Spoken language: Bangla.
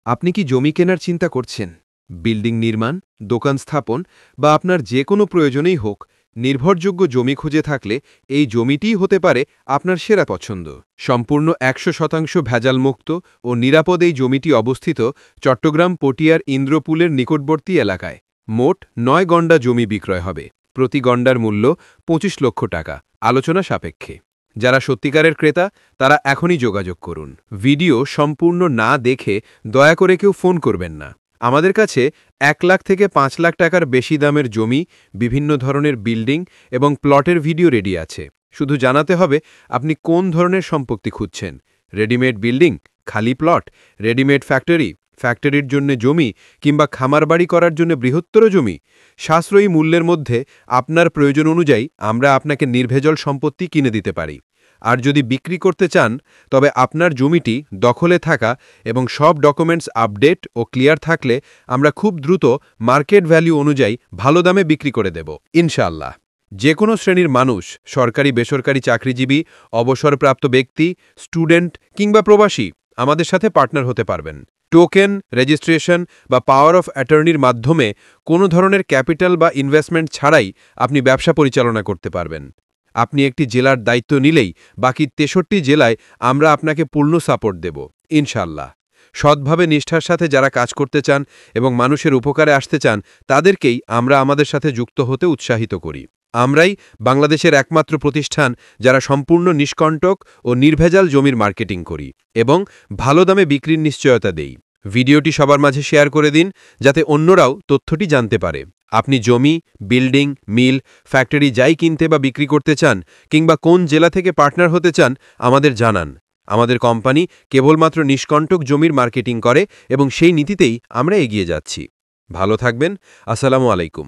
আপনি কি জমি কেনার চিন্তা করছেন? বিল্ডিং নির্মাণ, দোকান স্থাপন বা আপনার যে কোনো প্রয়োজনেই হোক, নির্ভরযোগ্য জমি খুঁজে থাকলে এই জমিটিই হতে পারে আপনার সেরা পছন্দ। সম্পূর্ণ ১০০% ভেজালমুক্ত ও নিরাপদ এই জমিটি অবস্থিত চট্টগ্রাম পটিয়ার ইন্দ্রপুলের নিকটবর্তী এলাকায়। মোট ৯ গণ্ডা জমি বিক্রয় হবে। প্রতি গণ্ডার মূল্য ২৫ লক্ষ টাকা, আলোচনা সাপেক্ষে। যারা সত্যিকারের ক্রেতা তারা এখনই যোগাযোগ করুন। ভিডিও সম্পূর্ণ না দেখে দয়া করে কেউ ফোন করবেন না। আমাদের কাছে ১ লাখ থেকে ৫ লাখ টাকার বেশি দামের জমি, বিভিন্ন ধরনের বিল্ডিং এবং প্লটের ভিডিও রেডি আছে। শুধু জানাতে হবে আপনি কোন ধরনের সম্পত্তি খুঁজছেন। রেডিমেড বিল্ডিং, খালি প্লট, রেডিমেড ফ্যাক্টরি, ফ্যাক্টরির জন্য জমি কিংবা খামার বাড়ি করার জন্য বৃহত্তর জমি। সাশ্রয়ী মূল্যের মধ্যে আপনার প্রয়োজন অনুযায়ী আমরা আপনাকে নির্ভেজাল সম্পত্তি কিনে দিতে পারি। আর যদি বিক্রি করতে চান তবে আপনার জমিটি দখলে থাকা এবং সব ডকুমেন্টস আপডেট ও ক্লিয়ার থাকলে আমরা খুব দ্রুত মার্কেট ভ্যালু অনুযায়ী ভালো দামে বিক্রি করে দেব ইনশাআল্লাহ। যে কোনো শ্রেণীর মানুষ, সরকারি বেসরকারি চাকরিজীবী, অবসরপ্রাপ্ত ব্যক্তি, স্টুডেন্ট কিংবা প্রবাসী আমাদের সাথে পার্টনার হতে পারবেন। টোকেন, রেজিস্ট্রেশন বা পাওয়ার অফ অ্যাটর্নির মাধ্যমে কোনো ধরনের ক্যাপিটাল বা ইনভেস্টমেন্ট ছাড়াই আপনি ব্যবসা পরিচালনা করতে পারবেন। আপনি একটি জেলার দায়িত্ব নিলেই বাকি ৬৩ জেলায় আমরা আপনাকে পূর্ণ সাপোর্ট দেব ইনশাআল্লাহ। সৎভাবে নিষ্ঠার সাথে যারা কাজ করতে চান এবং মানুষের উপকারে আসতে চান তাদেরকেই আমরা আমাদের সাথে যুক্ত হতে উৎসাহিত করি। আমরাই বাংলাদেশের একমাত্র প্রতিষ্ঠান যারা সম্পূর্ণ নিষ্কণ্টক ও নির্ভেজাল জমির মার্কেটিং করি এবং ভালো দামে বিক্রির নিশ্চয়তা দেই। ভিডিওটি সবার মাঝে শেয়ার করে দিন যাতে অন্যরাও তথ্যটি জানতে পারে। আপনি জমি, বিল্ডিং, মিল, ফ্যাক্টরি যাই কিনতে বা বিক্রি করতে চান কিংবা কোন জেলা থেকে পার্টনার হতে চান আমাদের জানান। আমাদের কোম্পানি কেবলমাত্র নিষ্কণ্টক জমির মার্কেটিং করে এবং সেই নীতিতেই আমরা এগিয়ে যাচ্ছি। ভালো থাকবেন। আসসালামু আলাইকুম।